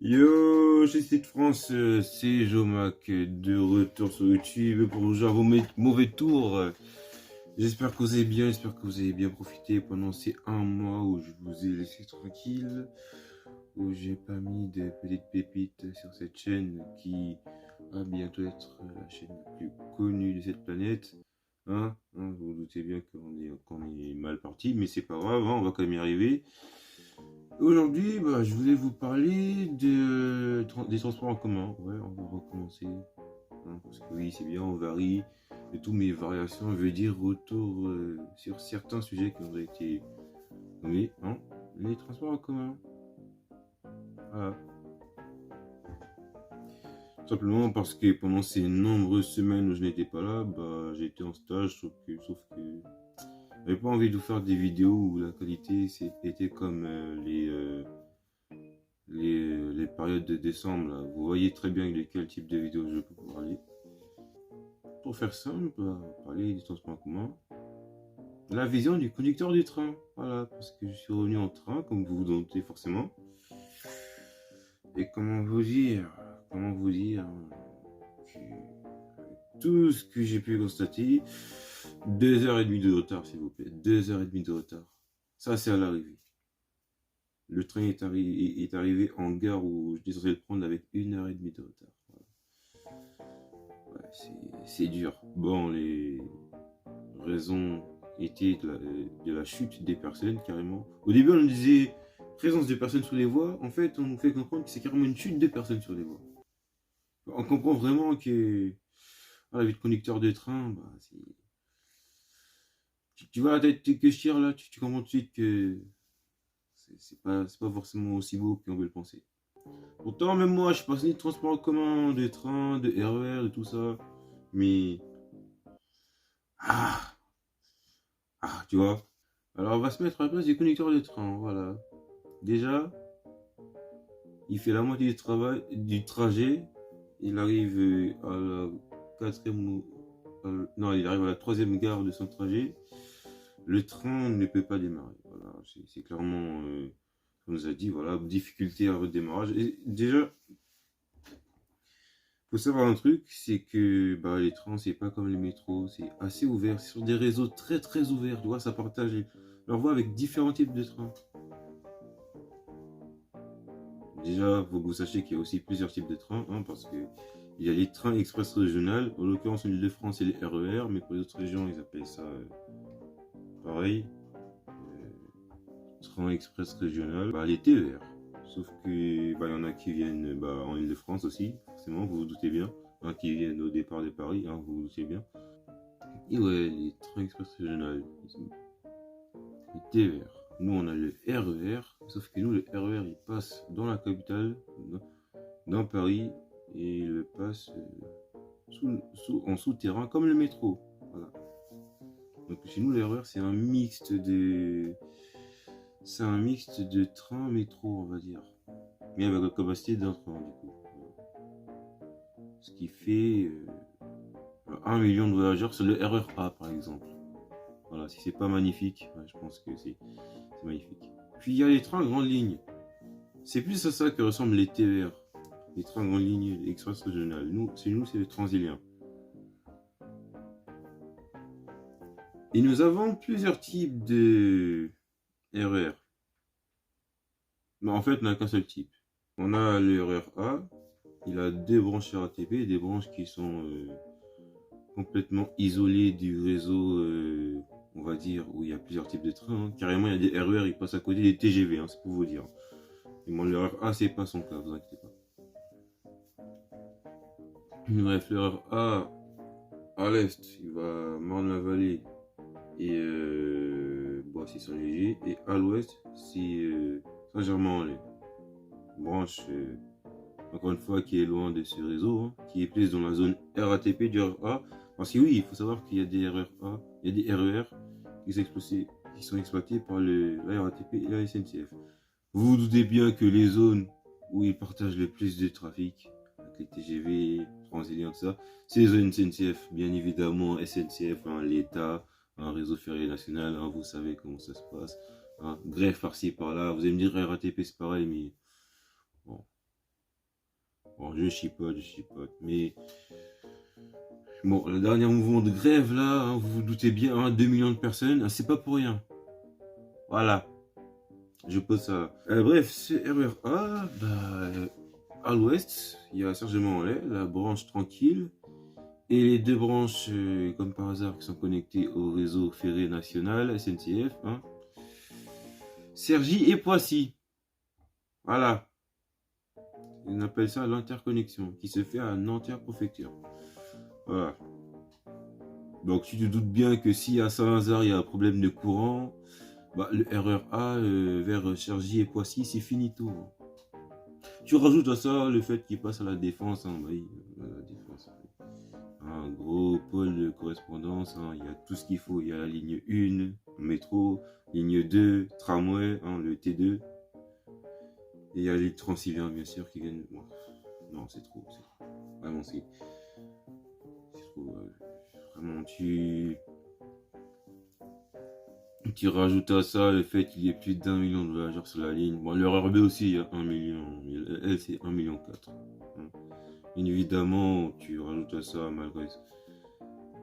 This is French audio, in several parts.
Yo, chez Site France, c'est Jomac de retour sur YouTube pour jouer à vos mauvais tours. J'espère que vous avez bien, j'espère que vous avez bien profité pendant ces un mois où je vous ai laissé tranquille, où j'ai pas mis de petites pépites sur cette chaîne qui va bientôt être la chaîne la plus connue de cette planète. Vous vous doutez bien qu'on est mal parti, mais c'est pas grave, on va quand même y arriver. Aujourd'hui, je voulais vous parler des transports en commun. Ouais, on va recommencer. Parce que oui, c'est bien, on varie. Et toutes mes variations veut dire retour sur certains sujets qui ont été nommés. Les transports en commun. Voilà. Tout simplement parce que pendant ces nombreuses semaines où je n'étais pas là, j'étais en stage, sauf que j'avais pas envie de vous faire des vidéos où la qualité était comme les périodes de décembre. Là. Vous voyez très bien de quel type de vidéo je peux vous parler. Pour faire simple, on va parler du transport en commun. La vision du conducteur du train. Voilà, parce que je suis revenu en train, comme vous vous doutez forcément. Et comment vous dire, que tout ce que j'ai pu constater, 2h30 de retard, s'il vous plaît. 2h30 de retard. Ça, c'est à l'arrivée. Le train est arrivé en gare où j'étais censé le prendre avec 1h30 de retard. Voilà. Ouais, c'est dur. Bon, les raisons étaient de la chute des personnes, carrément. Au début, on nous disait présence de personnes sur les voies. En fait, on nous fait comprendre que c'est carrément une chute de personnes sur les voies. On comprend vraiment que la vie de conducteur de train, tu vois la tête que je tire là, tu comprends tout de suite que c'est pas forcément aussi beau qu'on veut le penser. Pourtant, même moi, je suis passionné de transport en commun, de train, de RER, de tout ça. Mais. Ah, tu vois. Alors, on va se mettre à la place des conducteurs de train, voilà. Déjà, il fait la moitié du trajet. Il arrive à la quatrième. Non, il arrive à la troisième gare de son trajet. Le train ne peut pas démarrer. Voilà, c'est clairement. On nous a dit, voilà, difficulté à redémarrage. Et déjà, faut savoir un truc, c'est que les trains, c'est pas comme les métros, c'est assez ouvert, c'est sur des réseaux très très ouverts, tu vois, ça partage leur voie avec différents types de trains. Déjà, faut que vous sachiez qu'il y a aussi plusieurs types de trains, parce que il y a les trains express régionaux, en l'occurrence en Ile-de-France, c'est les RER, mais pour les autres régions, ils appellent ça pareil, train express régional, les TER. Sauf que il y en a qui viennent en Ile-de-France aussi, forcément, vous vous doutez bien, qui viennent au départ de Paris, vous vous doutez bien. Et ouais, les trains express régionaux, les TER. Nous, on a le RER, sauf que nous, le RER, il passe dans la capitale, dans Paris, et il passe en souterrain, comme le métro. Voilà. Donc chez nous, le RER, c'est un mixte de... C'est un mixte de train, métro, on va dire. Mais avec la capacité d'un train, du coup. Ce qui fait 1 million de voyageurs sur le RER A, par exemple. Voilà, si c'est pas magnifique, je pense que c'est magnifique. Puis il y a les trains grande ligne. C'est plus à ça que ressemblent les TER. Les trains grande ligne express régional. Nous, c'est le Transilien. Et nous avons plusieurs types de RER. Mais en fait, on n'a qu'un seul type. On a le RER A. Il a deux branches RATP, des branches qui sont complètement isolées du réseau, on va dire, où il y a plusieurs types de trains. Carrément, il y a des RER, ils passent à côté des TGV, c'est pour vous dire. Et moi, le RER A, c'est pas son cas, vous inquiétez pas. Bref, le RER A, à l'est, il va Marne-la-Vallée et Boissy-Saint-Léger. Et à l'ouest, c'est Saint-Germain-en-Laye. Branche, encore une fois, qui est loin de ce réseau, qui est plus dans la zone RATP du RER A. Parce que oui, il faut savoir qu'il y a des RER A, il y a des RER qui sont exploités par la RATP et la SNCF. Vous vous doutez bien que les zones où ils partagent le plus de trafic, avec les TGV, Transilien, tout ça, c'est les zones SNCF, bien évidemment, SNCF, l'État, un réseau ferré national, vous savez comment ça se passe. Grève par-ci par-là, vous allez me dire RATP c'est pareil, mais bon. Bon, je chipote. Mais bon, le dernier mouvement de grève, là, hein, vous vous doutez bien, hein, 2 millions de personnes, hein, c'est pas pour rien. Voilà, je pose ça. Bref, c'est RER A, à l'ouest, il y a Saint-Germain-en-Laye, la branche tranquille, et les deux branches, comme par hasard, qui sont connectées au réseau ferré national, SNCF, hein, Cergy et Poissy. Voilà. On appelle ça l'interconnexion, qui se fait à Nanterre-Préfecture. Voilà. Donc tu te doutes bien que si à Saint-Lazare il y a un problème de courant, le RER A vers Cergy et Poissy, c'est finito. Tu rajoutes à ça le fait qu'il passe à la Défense, hein, oui, la Défense. Un gros pôle de correspondance, hein, il y a tout ce qu'il faut. Il y a la ligne 1, métro, ligne 2, tramway, hein, le T2. Et il y a les Transiliens, bien sûr, qui viennent. Bon, non, c'est trop. Vraiment, c'est trop. Vraiment, tu rajoutes à ça le fait qu'il y ait plus d'1 million de voyageurs sur la ligne. Bon, l'heure B aussi, il y a 1 million. Elle, c'est 1,4 million. Hein. Bien évidemment, tu rajoutes à ça, malgré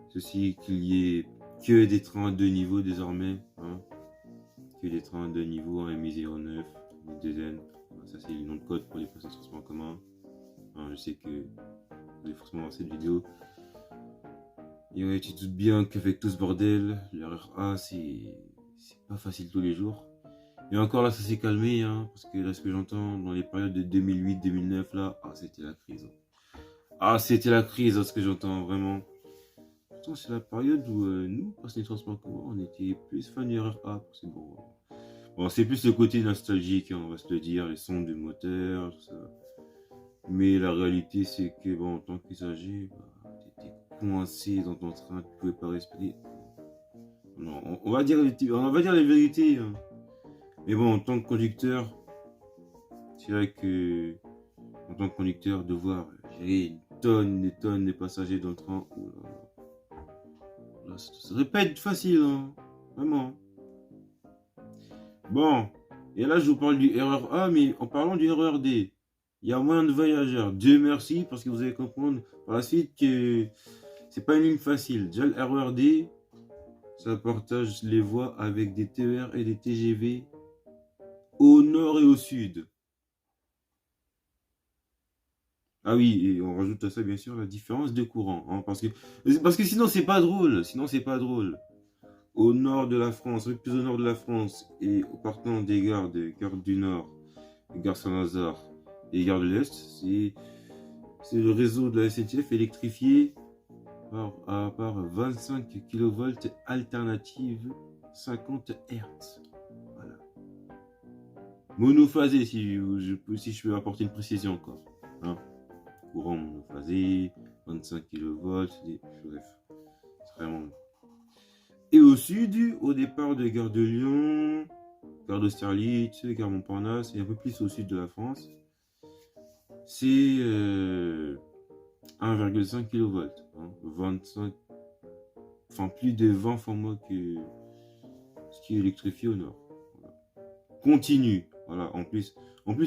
ceci, qu'il y ait que des trains à 2 niveaux désormais. Hein. Que des trains à 2 niveaux, un MI09, une dizaine. Ça, c'est le nom de code pour les personnes de transport en commun. Hein, je sais que vous allez forcément voir cette vidéo. Et ouais, tu te doutes bien qu'avec tout ce bordel, l'RER A, c'est pas facile tous les jours. Et encore là, ça s'est calmé, hein, parce que là, ce que j'entends dans les périodes de 2008-2009, là, c'était la crise. C'était la crise, ce que j'entends, vraiment. Pourtant, c'est la période où nous, parce que les transports en commun, on était plus fans du RER A. C'est bon. Bon, c'est plus le côté nostalgique, hein, on va se le dire, les sons du moteur, tout ça. Mais la réalité, c'est que, bon, en tant qu'usager, t'étais coincé dans ton train, tu pouvais pas respirer. Non, on va dire les vérités. Hein. Mais bon, en tant que conducteur, c'est vrai que, en tant que conducteur, devoir gérer des tonnes de passagers dans le train, oh là, ça devrait pas être facile, hein. Vraiment. Bon, et là je vous parle du RER A, mais en parlant du RER D, il y a moins de voyageurs. Dieu merci, parce que vous allez comprendre par la suite que c'est pas une ligne facile. Déjà le RER D, ça partage les voies avec des TER et des TGV au nord et au sud. Ah oui, et on rajoute à ça bien sûr la différence de courant, hein, parce que sinon c'est pas drôle. Au nord de la France, plus au nord de la France, et partant des gares du Nord, gare Saint-Lazare et gare de l'Est, c'est le réseau de la SNCF électrifié par 25 kV alternative 50 Hz. Voilà. Monophasé, si je peux apporter une précision encore. Hein. Courant monophasé, 25 kV, bref, c'est vraiment... Et au sud, au départ de gare de Lyon, gare d'Austerlitz, gare Montparnasse, et un peu plus au sud de la France, c'est 1,5 kV. Hein, 25, enfin plus de 20 fois moins que ce qui est électrifié au nord. Voilà. Continu. Voilà, en plus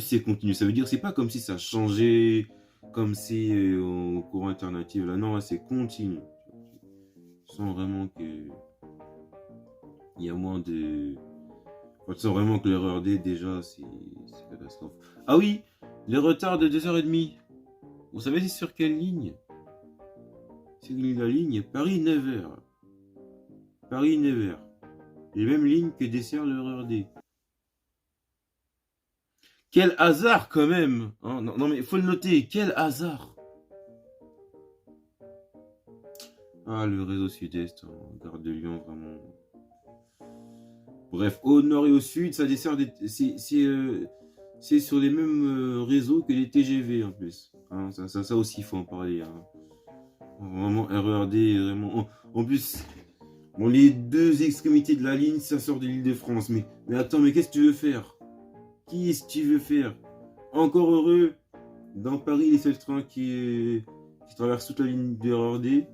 c'est continu. Ça veut dire c'est pas comme si ça changeait, comme si au courant alternatif. Là, non, c'est continu. Sans vraiment que il y a moins de... On sent vraiment que l'erreur D, déjà, c'est catastrophe. Ah oui, les retards de 2h30. Vous savez c'est sur quelle ligne? C'est la ligne Paris-Nevers. Paris-Nevers. Les mêmes lignes que dessert l'erreur D. Quel hasard quand même, hein. Non mais il faut le noter, quel hasard. Le réseau sud-est, hein, gare de Lyon, vraiment... Bref, au nord et au sud, ça dessert c'est sur les mêmes réseaux que les TGV en plus. Hein, ça aussi, il faut en parler. Hein. Vraiment, RERD, vraiment. En plus, bon, les deux extrémités de la ligne, ça sort de l'Île-de-France. Mais attends, mais qu'est-ce que tu veux faire? Qu'est-ce que tu veux faire? Encore heureux, dans Paris, les seuls trains qui traversent toute la ligne de RERD,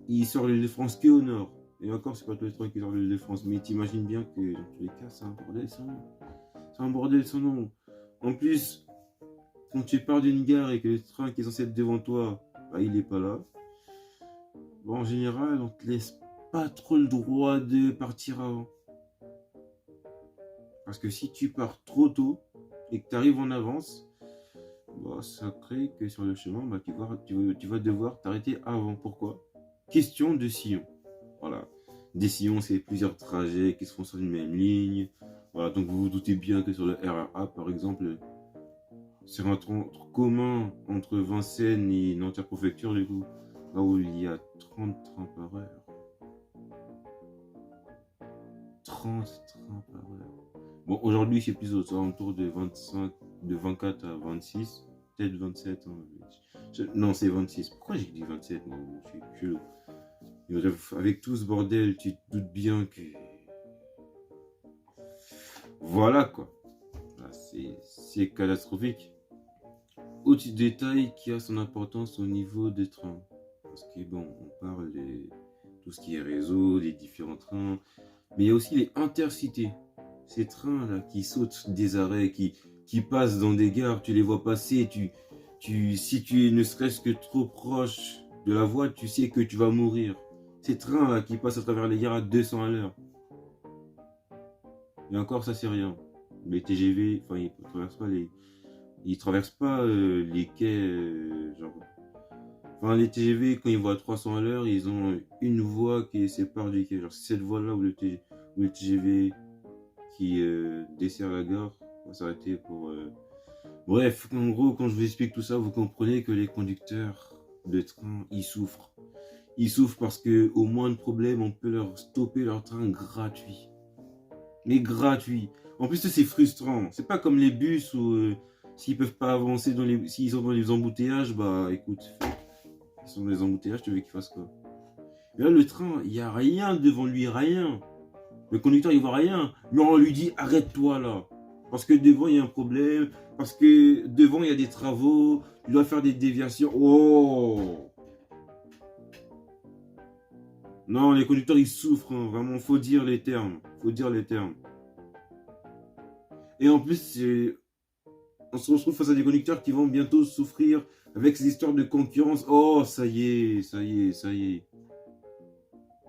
ils sortent de l'Île-de-France qu'au nord. Et encore, c'est pas tous les trains qui sortent de l'Île-de-France. Mais t'imagines bien que dans tous les cas, c'est un bordel sans nom. C'est un bordel sans nom. En plus, quand tu pars d'une gare et que le train qui est censé être devant toi, bah, il n'est pas là, bon, en général, on te laisse pas trop le droit de partir avant. Parce que si tu pars trop tôt et que tu arrives en avance, bah, ça crée que sur le chemin, bah, tu vas devoir t'arrêter avant. Pourquoi? Question de sillon. Voilà. Des sillons, c'est plusieurs trajets qui se font sur une même ligne. Voilà, donc vous vous doutez bien que sur le RER A, par exemple, c'est un train commun entre Vincennes et Nanterre-Préfecture, du coup, là où il y a 30 trains par heure. 30 trains par heure. Bon, aujourd'hui, c'est plus aux alentours de 25, de 24 à 26, peut-être 27. Hein. Non, c'est 26. Pourquoi j'ai dit 27? Moi, je suis chelou. Et bref, avec tout ce bordel, tu te doutes bien que... Voilà, quoi. Là, c'est catastrophique. Autre détail qui a son importance au niveau des trains. Parce que, bon, on parle de tout ce qui est réseau, des différents trains. Mais il y a aussi les intercités. Ces trains-là qui sautent des arrêts, qui passent dans des gares, tu les vois passer, si tu es ne serait-ce que trop proche de la voie, tu sais que tu vas mourir. Ces trains-là qui passent à travers les gares à 200 à l'heure. Et encore, ça c'est rien. Les TGV, enfin, ils traversent pas les quais, genre. Enfin, les TGV, quand ils vont à 300 à l'heure, ils ont une voie qui les sépare du quai. Genre, c'est cette voie-là où le TGV qui dessert la gare va s'arrêter pour... Bref, en gros, quand je vous explique tout ça, vous comprenez que les conducteurs de train, ils souffrent. Ils souffrent parce que au moindre problème, on peut leur stopper leur train gratuit. Mais gratuit. En plus, c'est frustrant. C'est pas comme les bus où s'ils peuvent pas avancer s'ils sont dans les embouteillages, bah écoute, ils sont dans les embouteillages, tu veux qu'ils fassent quoi? Et là, le train, il n'y a rien devant lui, rien. Le conducteur, il voit rien. Mais on lui dit, arrête-toi là. Parce que devant, il y a un problème. Parce que devant, il y a des travaux. Tu dois faire des déviations. Oh! Non, les conducteurs, ils souffrent. Hein. Vraiment, faut dire les termes. Faut dire les termes. Et en plus, on se retrouve face à des conducteurs qui vont bientôt souffrir avec ces histoires de concurrence. Oh, ça y est, ça y est, ça y est.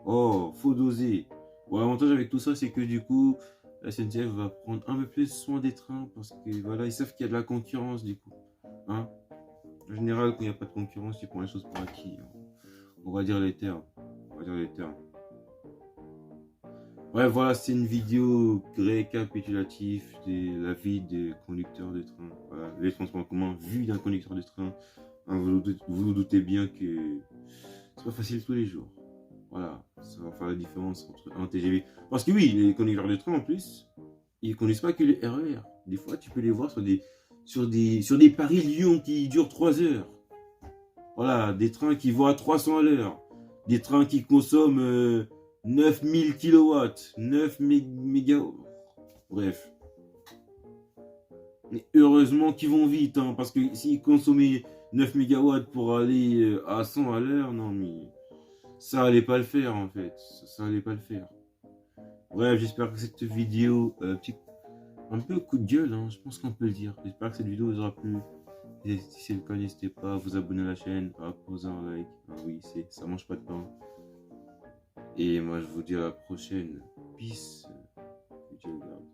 Oh, faut doser. Bon, l'avantage avec tout ça, c'est que du coup, la SNCF va prendre un peu plus soin des trains parce que voilà, ils savent qu'il y a de la concurrence du coup. Hein? En général, quand il n'y a pas de concurrence, tu prends les choses pour acquis. On va dire les termes. On va dire les termes. Ouais, voilà, c'est une vidéo récapitulative de la vie des conducteurs de train. Voilà, les transports en commun vus d'un conducteur de train. Hein, vous doutez bien que c'est pas facile tous les jours. Voilà, ça va faire la différence entre un TGV. Parce que oui, les conducteurs de train en plus, ils ne conduisent pas que les RER. Des fois, tu peux les voir sur des Paris-Lyon qui durent 3 heures. Voilà, des trains qui vont à 300 à l'heure. Des trains qui consomment 9000 kilowatts, 9 mégas. Bref. Mais heureusement qu'ils vont vite, hein, parce que s'ils consommaient 9 mégawatts pour aller à 100 à l'heure, non mais ça allait pas le faire en fait. Ça allait pas le faire. Bref, j'espère que cette vidéo, un peu coup de gueule, hein, je pense qu'on peut le dire. J'espère que cette vidéo vous aura plu. Et si c'est le cas, n'hésitez pas à vous abonner à la chaîne, à poser un like. Ah oui, ça mange pas de pain. Et moi, je vous dis à la prochaine. Peace. Dieu garde.